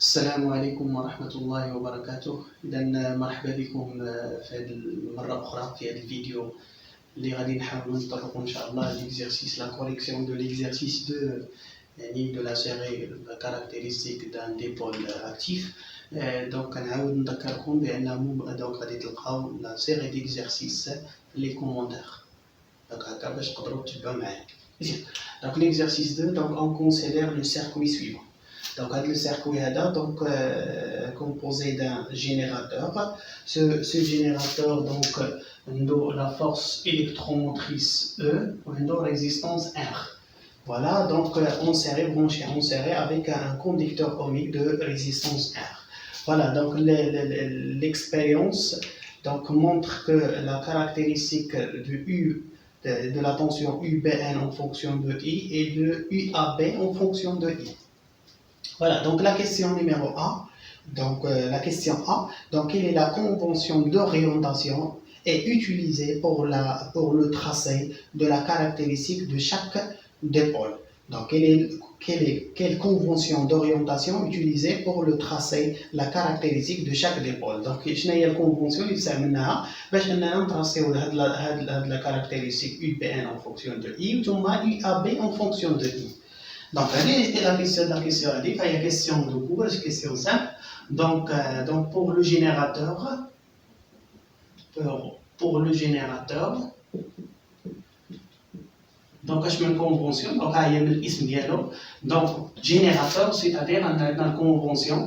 السلام عليكم ورحمة الله وبركاته. إذا مرحبا بكم في هذه المرة أخرى في هذا الفيديو اللي غادي نحاولوا نطرقوا إن شاء الله l'exercice la correction de l'exercice 2 يعني de la série caractéristique d'un dipôle actif. دونك نعاود نذكركم بأنه دونك غادي تلقاو la série d'exercices في les commentaires. دونك هكا باش تقدروا تتبعوا معايا. Donc l'exercice 2, donc on considère le circuit suivant. Donc le circuit هذا donc composé d'un générateur. Ce générateur donc la force électromotrice E ou une résistance R. Voilà, donc enserré, branché, enserré avec un conducteur ohmique de résistance R. Voilà, donc l'expérience donc montre que la caractéristique du U de la tension UBN en fonction de I et de UAB en fonction de I. Voilà, donc la question numéro A. Donc la question A. Donc quelle est la convention d'orientation est utilisée pour le tracé de la caractéristique de chaque dipôle. Donc quelle convention d'orientation utilisée pour le tracé la caractéristique de chaque dipôle. Donc شنو هي الكونفونسيون اللي استعملناها باش اننا نتراسيو هاد la caractéristique UBN en fonction de I ثم UAB en fonction de I. Donc, la question a dit, il y a une question de cours, une question simple. Donc pour le générateur, donc je me convention, donc il y a l'isme dialogue. Donc générateur, c'est-à-dire une convention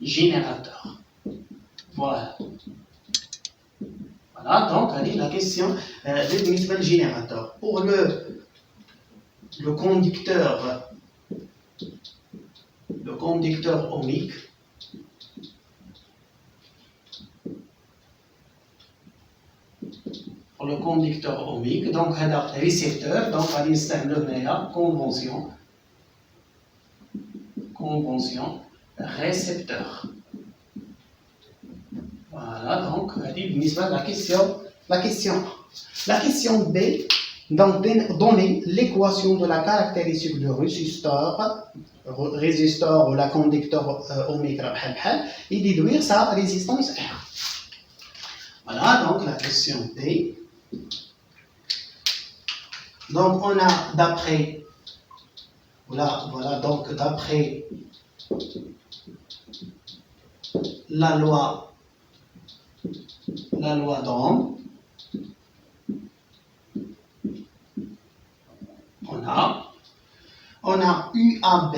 générateur. Voilà. Voilà, donc la question du générateur. Pour le conducteur ohmique, donc un récepteur, donc on va convention récepteur. Voilà, donc la question A. La question B, donc donner l'équation de la caractéristique du résisteur ou la conducteur ohmique et déduire sa résistance R. Voilà, donc la question B. Donc on a d'après donc d'après la loi d'Ohm, on a UAB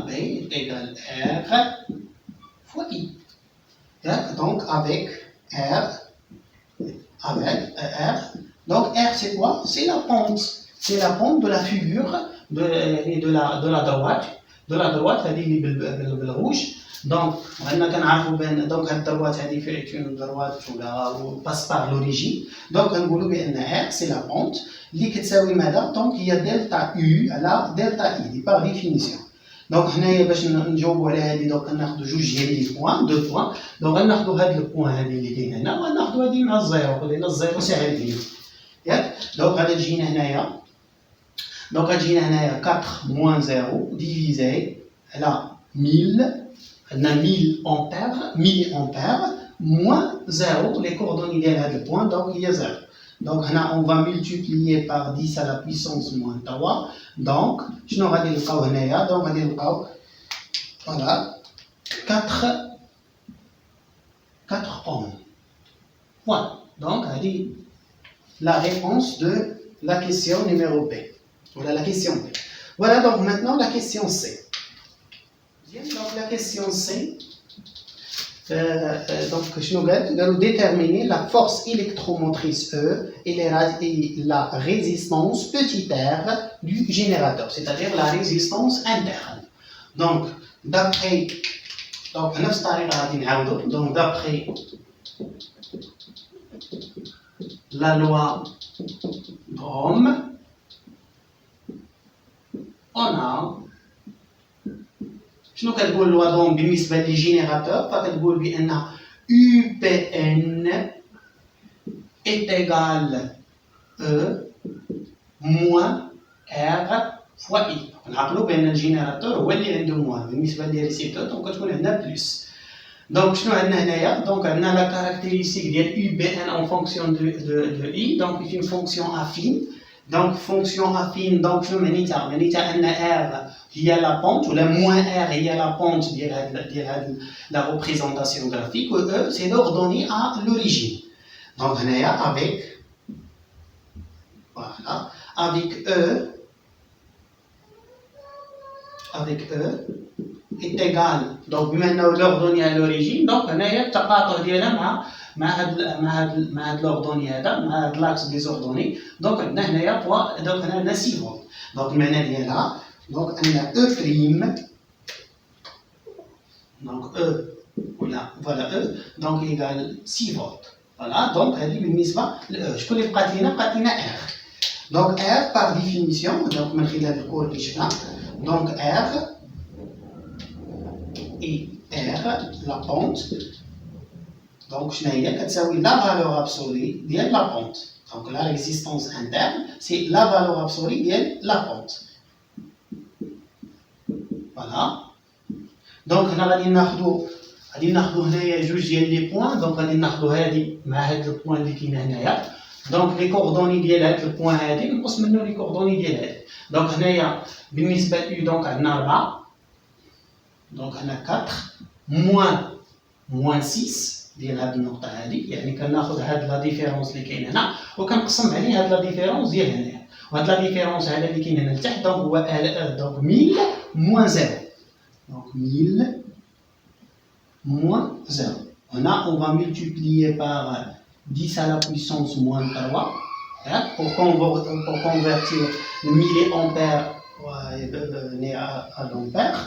est égal R fois I. Donc avec R, donc R c'est quoi? C'est la pente. C'est la pente de la figure de la droite. De la droite, c'est-à-dire le rouge. Donc, on a donc la droite est une droite qui passe par l'origine. Donc, on R, c'est la pente. Donc, il y a delta U à la delta I, par définition. Donc, on a deux points. Donc, on a le point qui est là, on a le 0, c'est donc, on a donc, on a 4 moins 0 divisé là 1000, on a 1000 milliampères, moins 0, les coordonnées de le point, donc il y a 0. Donc, on va multiplier par 10 à la puissance moins 3. Donc, je n'aurai pas le cas donc, on va dire voilà, 4 ohms. Voilà, donc, on dit la réponse de la question numéro B. Voilà la question B. Voilà donc maintenant la question C. Donc la question C, donc je nous déterminer la force électromotrice E et la résistance petit r du générateur, c'est-à-dire la résistance interne. Donc d'après la loi d'Ohm, on a شنو كتقول لوا دونك بالنسبه للجينيراتور فكتقول بان UPN est égal E moins R fois I. نعقلوا بأن الجينيراتور هو اللي عنده موان بالنسبة للريسيبتور دونك كتكون عندنا بلس. دونك شنو عندنا هنايا؟ دونك عندنا لا كارactéristique ديال UBN en fonction de I donc c'est une fonction affine. Donc fonction affine donc شنو معنيتها؟ معنيتها أن R هي la pente ou la moins R هي la pente ديال la représentation graphique و E c'est l'ordonnée à l'origine. Donc هنايا avec voilà avec E est égal donc بما أنه l'ordonnée à l'origine donc هنايا التقاطع ديالها مع هاد l'ordonnée هذا مع هاد l'axe des ordonnées donc عندنا هنايا donc هنا عندنا 6 فولت. donc المعنى ديالها donc أن E prime donc E ولا voilà E donc égale 6 فولت. voilà donc هذه بالنسبة ل E. شكون اللي بقات لينا R. donc R par définition donc من خلال الكور اللي شفنا donc R et R la pente donc شنو هي كتساوي la valeur absolue ديال la pente. donc la résistance interne c'est la valeur absolue ديال la pente. voilà donc هنا غادي ناخذوا هنايا جوج ديال لي بوين. دونك غادي ناخذوا هذه مع هاد البوين اللي كاين هنايا دونك لي كوردوني ديال هاد البوين هادي نقص منه لي كوردوني ديال هادي. دونك هنايا بالنسبه ل دونك عندنا 4 دونك هنا 4 موان 6 ديال هاد النقطه هادي يعني كناخذ هاد لا ديفيرونس اللي كاين هنا وكنقسم عليه هاد لا ديفيرونس ديال هنايا وهاد لا ديفيرونس هذا اللي كاين هنا لتحت دونك هو دونك 1000 موان 0 donc 1000 moins 0. Là, on va multiplier par 10 à la puissance moins 3 hein, pour convertir le milliampère à l'ampère.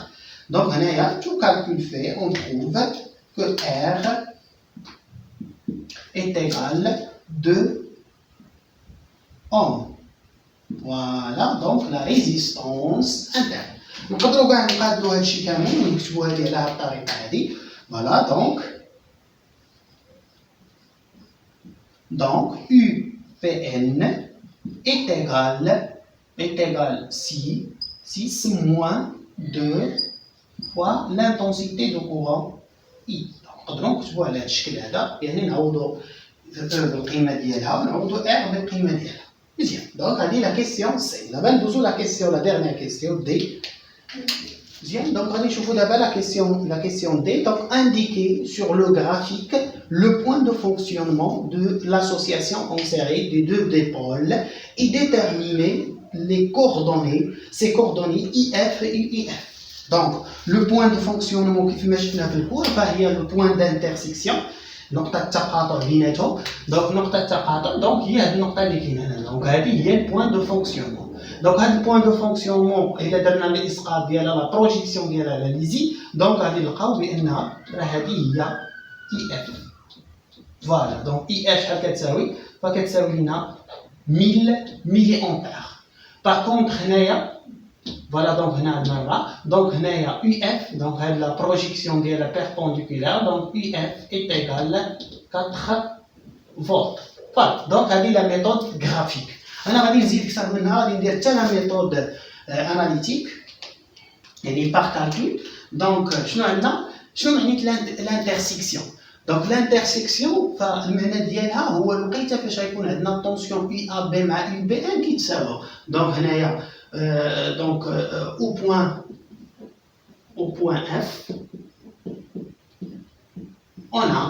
Donc, là, tout calcul fait, on trouve que R est égal à 2 ohms. Voilà, donc la résistance interne. نقدروا كاع نقادوا هذا الشيء كامل ونكتبوها ليه على هذه الطريقه هذه. فوالا donc UPN est égal 6 moins 2 fois l'intensité de courant I. نقدروا نكتبوها على هذا الشكل هذا يعني نعوضوا بالقيمه ديالها ونعوضوا R بالقيمه ديالها. مزيان دونك هذه لا كيسيون سي. دابا ندوزو لا كيسيون لا ديرنيير كيسيون دي. Bien, donc on va la question D. Donc indiquer sur le graphique le point de fonctionnement de l'association en série des deux dipôles et déterminer les coordonnées, ces coordonnées IF et IF. Donc le point de fonctionnement qui fait مشينا في الكور فهي le point d'intersection نقطة التقاطع بيناتهم. donc نقطة التقاطع donc هي هذه النقطة اللي كاينة هنا donc هذه هي البوان دو فونكسيونمون. donc هذا البوان دو فونكسيونمون إلا درنا الإسقاط ديالها لا بروجيكسيون ديالها على ليزي donc غادي نلقاو بأنها راه هذه هي إي إف. فوالا donc إي إف شحال كتساوي؟ فكتساوي لنا 1000 ملي أمبير. باغ كونطخ هنايا voilà donc هنا عندنا 4 donc هنايا UF donc هاد la projection ديالها perpendiculaire donc UF est égal 4 volts. voilà donc هذه la méthode graphique. انا غادي نزيد اكثر منها غادي ندير حتى لا ميثود اناليتيك يعني باغ كالكول. donc شنو عندنا؟ شنو معنيت الانترسيكسيون؟ donc l'intersection فالمعنى ديالها هو الوقيته فاش غيكون عندنا الطونسيون اي ا بي مع اي بي ان كيتساووا. donc هنايا donc au point F on a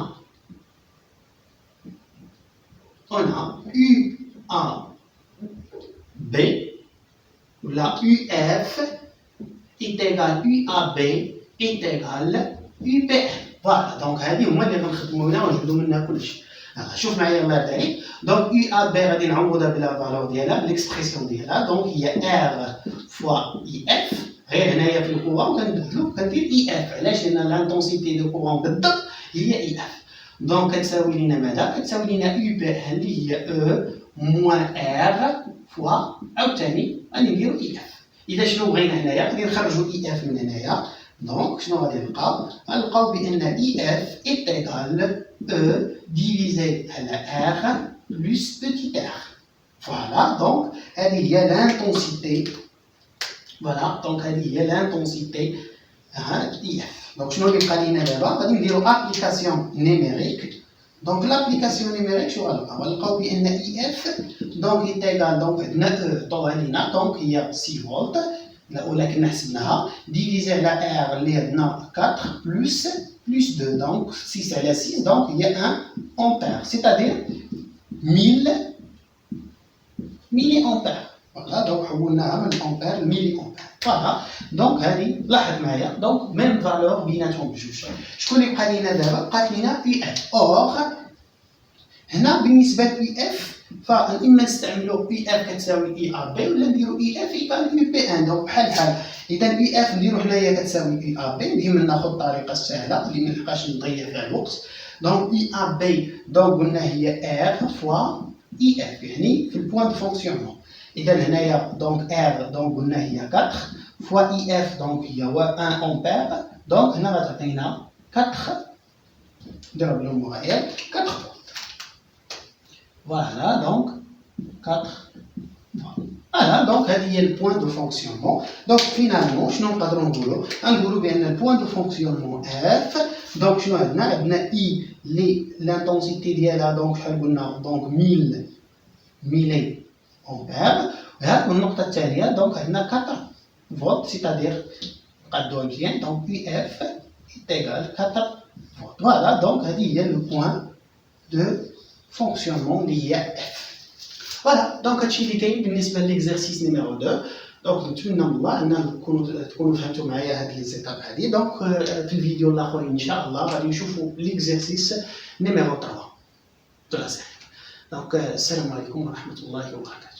UAB la UF est égal UAB est égal UPN. voilà donc هذه هما اللي غنخدموا هنا ونجبدوا منها كلشي. شوف معايا الله يرضي عليك. donc UAB غادي نعوضها بلا فالور ديالها بالاكسبريسيون ديالها donc هي R فوا IF. غير هنايا في الكورون كنبدلو كندير IF علاش؟ لان لانتونسيتي دو كورون بالضبط هي IF. donc كتساوي لنا ماذا؟ كتساوي لنا UPN اللي هي E موان R فوا عاوتاني غادي نديرو IF. اذا شنو بغينا هنايا غادي نخرجوا IF من هنايا donc شنو غادي نلقاو؟ غنلقاو بان IF est égal E divisé على R plus petit r. Voilà, donc, il y a l'intensité. Voilà, donc, il y a l'intensité IF. Donc, je vais vous dire l'application numérique. Donc, l'application numérique, je vais vous dire IF. Donc, il est égal, donc, il y a 6 volts. Diviser la R, il y a 4 plus 2. Donc, si c'est la 6, donc il y a 1 ampère. C'est-à-dire 1000 milliampères. Voilà, donc on a 1 ampère, milliampère. Voilà, donc لاحظ معايا donc même valeur بيناتهم بجوج. شكون اللي بقى لينا دابا؟ بقات لينا بي اف. اور هنا بالنسبه لبي اف فاما نستعملوا بي اف كتساوي اي ا بي ولا نديروا اي اف يبقى بي ان. دونك بحال اذا بي اف نديروا حنايا كتساوي اي ا بي. ديما ناخذ الطريقه السهله اللي ما نبقاش نضيع فيها الوقت. دونك اي ا بي دونك قلنا هي ار فوا اي اف يعني في البوان دو فونكسيونمون. اذا هنايا دونك ار دونك قلنا هي 4 فوا اي اف دونك هي 1 امبير. دونك هنا غتعطينا 4 ضرب لهم مغاير 4 فولت. Voilà, donc 4. Voilà, donc il y a le point de fonctionnement. Donc finalement, je n'en parle pas le point de fonctionnement F. Donc je n'ai I, l'intensité d'IA, donc 1000 milliampères. Et donc on a 4 volts, c'est-à-dire donc UF est égal à 4 volts. Voilà, donc il y a le point de fonctionnement lié à F. Voilà, donc هادشي اللي كاين بالنسبه للإكزرسيس نيميرو 2. دونك نتمنى من الله ان تكونوا فهمتوا معايا هذه الزيتاب هذه. دونك في الفيديو الاخرين ان شاء الله غادي نشوفوا ليكزرسيس نيميرو 3 دو لا سيري. دونك السلام عليكم ورحمه الله وبركاته.